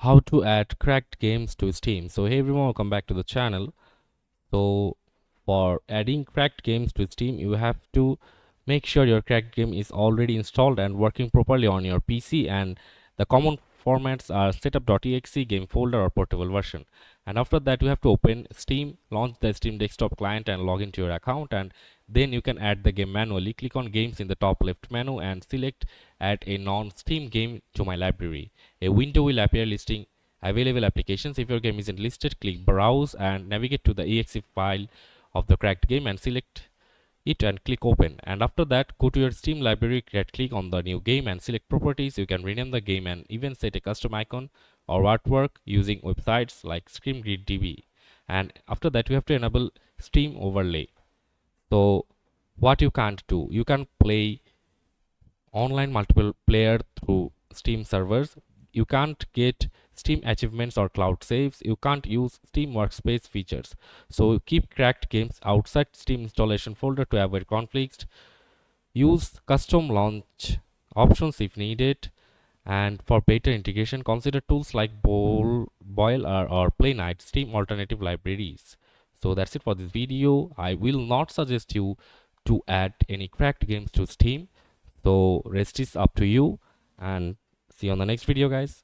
how to add cracked games to Steam. So hey everyone, welcome back to the channel. So for adding cracked games to Steam, you have to make sure your cracked game is already installed and working properly on your PC, and the common formats are setup.exe, game folder or portable version. And after that you have to open Steam, launch the Steam desktop client and log into your account, and then you can add the game manually. Click on games in the top left menu and select add a non-Steam game to my library. A window will appear listing available applications. If your game isn't listed, click browse and navigate to the exe file of the cracked game and select it and click open. And after that, go to your Steam library, click on the new game and select properties. You can rename the game and even set a custom icon or artwork using websites like ScreamGridDB. And after that, you have to enable Steam overlay. So what you can't do, you can play online multiple player through Steam servers. You can't get Steam achievements or cloud saves. You can't use Steam workspace features. So keep cracked games outside Steam installation folder to avoid conflicts. Use custom launch options if needed. And for better integration, consider tools like Boil or Playwright, Steam alternative libraries. So that's it for this video. I will not suggest you to add any cracked games to Steam. So rest is up to you, and see you on the next video, guys.